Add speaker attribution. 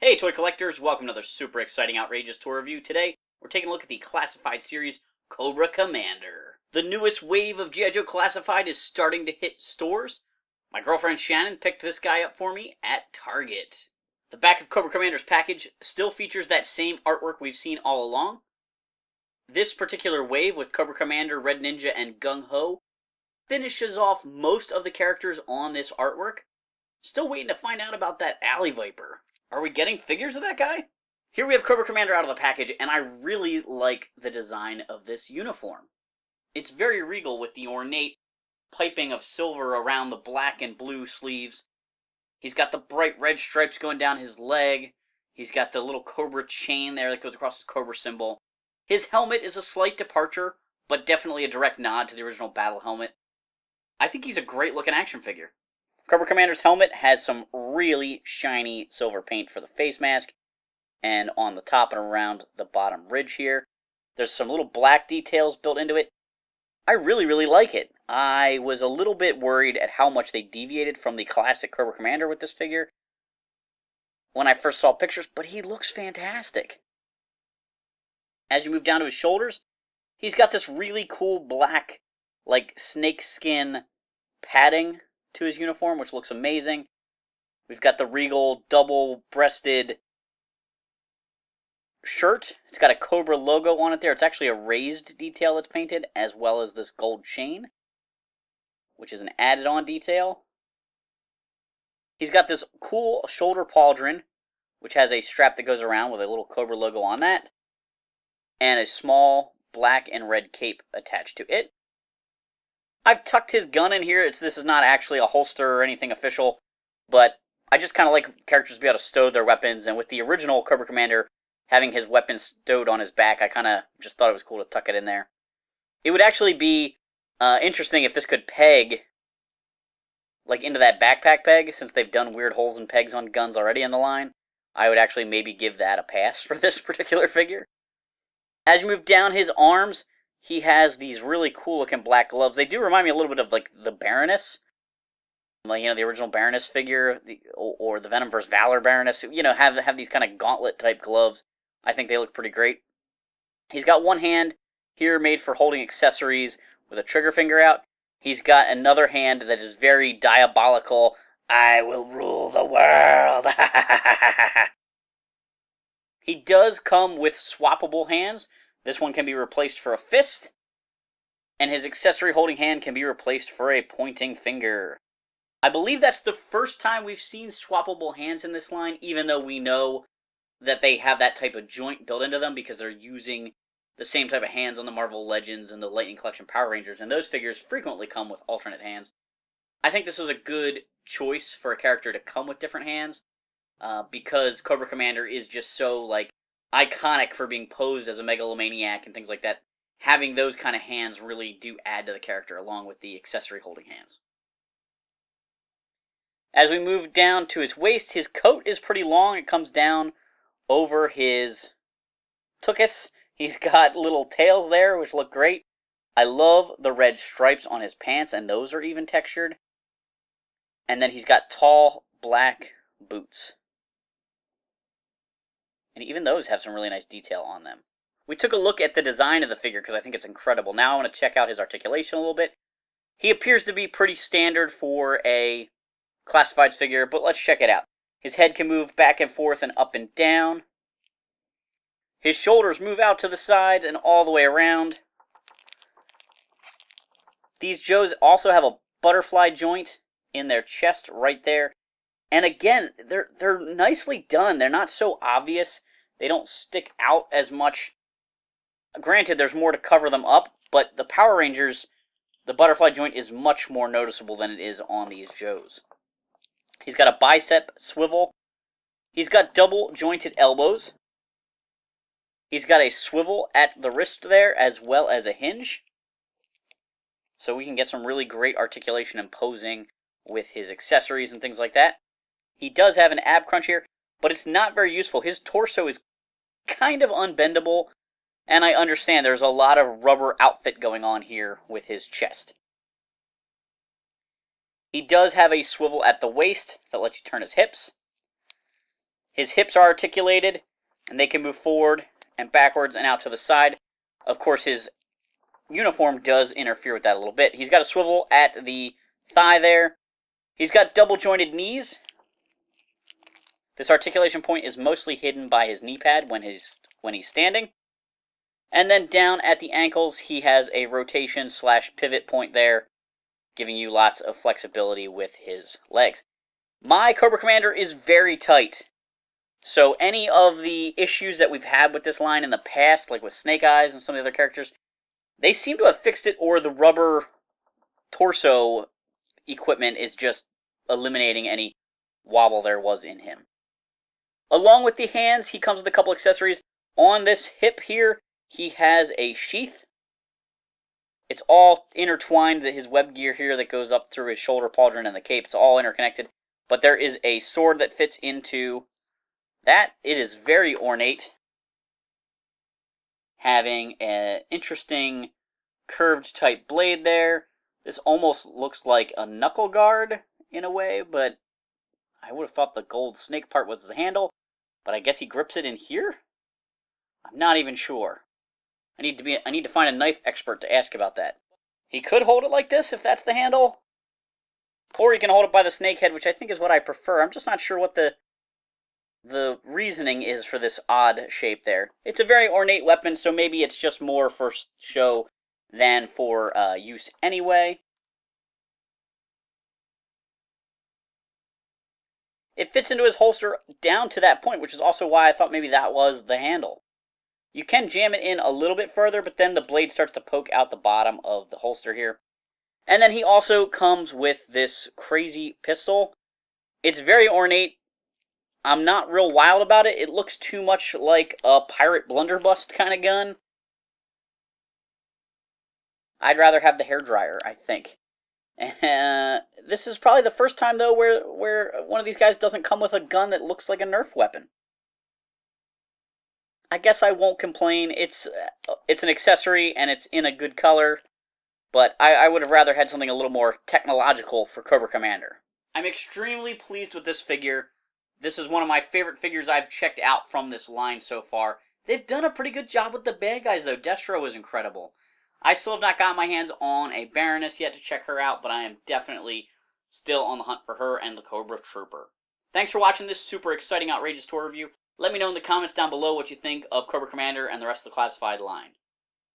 Speaker 1: Hey toy collectors, welcome to another super exciting outrageous toy review. Today, we're taking a look at the classified series Cobra Commander. The newest wave of G.I. Joe classified is starting to hit stores. My girlfriend Shannon picked this guy up for me at Target. The back of Cobra Commander's package still features that same artwork we've seen all along. This particular wave with Cobra Commander, Red Ninja, and Gung Ho finishes off most of the characters on this artwork. Still waiting to find out about that Alley Viper. Are we getting figures of that guy? Here we have Cobra Commander out of the package, and I really like the design of this uniform. It's very regal with the ornate piping of silver around the black and blue sleeves. He's got the bright red stripes going down his leg. He's got the little Cobra chain there that goes across his Cobra symbol. His helmet is a slight departure, but definitely a direct nod to the original Battle Helmet. I think he's a great looking action figure. Cobra Commander's helmet has some really shiny silver paint for the face mask, and on the top and around the bottom ridge here. There's some little black details built into it. I really like it. I was a little bit worried at how much they deviated from the classic Cobra Commander with this figure when I first saw pictures, but he looks fantastic. As you move down to his shoulders, he's got this really cool black, like snake skin padding to his uniform, which looks amazing. We've got the regal double-breasted shirt. It's got a Cobra logo on it there. It's actually a raised detail that's painted, as well as this gold chain, which is an added-on detail. He's got this cool shoulder pauldron, which has a strap that goes around with a little Cobra logo on that, and a small black and red cape attached to it. I've tucked his gun in here. This is not actually a holster or anything official, but I just kind of like characters to be able to stow their weapons, and with the original Cobra Commander having his weapon stowed on his back, I kind of just thought it was cool to tuck it in there. It would actually be interesting if this could peg like into that backpack peg, since they've done weird holes and pegs on guns already in the line. I would actually maybe give that a pass for this particular figure. As you move down his arms, he has these really cool looking black gloves. They do remind me a little bit of like the Baroness. Like, the original Baroness figure, or the Venom vs. Valor Baroness, have these kind of gauntlet type gloves. I think they look pretty great. He's got one hand here made for holding accessories with a trigger finger out. He's got another hand that is very diabolical. I will rule the world. He does come with swappable hands. This one can be replaced for a fist, and his accessory holding hand can be replaced for a pointing finger. I believe that's the first time we've seen swappable hands in this line, even though we know that they have that type of joint built into them because they're using the same type of hands on the Marvel Legends and the Lightning Collection Power Rangers, and those figures frequently come with alternate hands. I think this was a good choice for a character to come with different hands, because Cobra Commander is just so, iconic for being posed as a megalomaniac and things like that. Having those kind of hands really do add to the character, along with the accessory holding hands. As we move down to his waist, his coat is pretty long. It comes down over his tuchus. He's got little tails there, which look great. I love the red stripes on his pants, and those are even textured. And then he's got tall black boots. And even those have some really nice detail on them. We took a look at the design of the figure because I think it's incredible. Now I want to check out his articulation a little bit. He appears to be pretty standard for a classifieds figure, but let's check it out. His head can move back and forth and up and down. His shoulders move out to the side and all the way around. These Joes also have a butterfly joint in their chest right there. And again, they're nicely done. They're not so obvious. They don't stick out as much. Granted, there's more to cover them up, but the Power Rangers, the butterfly joint is much more noticeable than it is on these Joes. He's got a bicep swivel. He's got double jointed elbows. He's got a swivel at the wrist there, as well as a hinge. So we can get some really great articulation and posing with his accessories and things like that. He does have an ab crunch here, but it's not very useful. His torso is kind of unbendable, and I understand there's a lot of rubber outfit going on here with his chest. He does have a swivel at the waist that lets you turn his hips. His hips are articulated, and they can move forward and backwards and out to the side. Of course, his uniform does interfere with that a little bit. He's got a swivel at the thigh there. He's got double jointed knees. This articulation point is mostly hidden by his knee pad when he's standing. And then down at the ankles, he has a rotation / pivot point there, giving you lots of flexibility with his legs. My Cobra Commander is very tight. So any of the issues that we've had with this line in the past, like with Snake Eyes and some of the other characters, they seem to have fixed it, or the rubber torso equipment is just eliminating any wobble there was in him. Along with the hands, he comes with a couple accessories. On this hip here, he has a sheath. It's all intertwined, his web gear here that goes up through his shoulder pauldron and the cape. It's all interconnected. But there is a sword that fits into that. It is very ornate, having an interesting curved type blade there. This almost looks like a knuckle guard in a way, but I would have thought the gold snake part was the handle. But I guess he grips it in here? I'm not even sure. I need to find a knife expert to ask about that. He could hold it like this if that's the handle. Or he can hold it by the snake head, which I think is what I prefer. I'm just not sure what the reasoning is for this odd shape there. It's a very ornate weapon, so maybe it's just more for show than for use anyway. It fits into his holster down to that point, which is also why I thought maybe that was the handle. You can jam it in a little bit further, but then the blade starts to poke out the bottom of the holster here. And then he also comes with this crazy pistol. It's very ornate. I'm not real wild about it. It looks too much like a pirate blunderbust kind of gun. I'd rather have the hairdryer, I think. This is probably the first time, though, where one of these guys doesn't come with a gun that looks like a Nerf weapon. I guess I won't complain. It's an accessory, and it's in a good color. But I would have rather had something a little more technological for Cobra Commander. I'm extremely pleased with this figure. This is one of my favorite figures I've checked out from this line so far. They've done a pretty good job with the bad guys, though. Destro is incredible. I still have not got my hands on a Baroness yet to check her out, but I am definitely still on the hunt for her and the Cobra Trooper. Thanks for watching this super exciting, outrageous tour review. Let me know in the comments down below what you think of Cobra Commander and the rest of the classified line.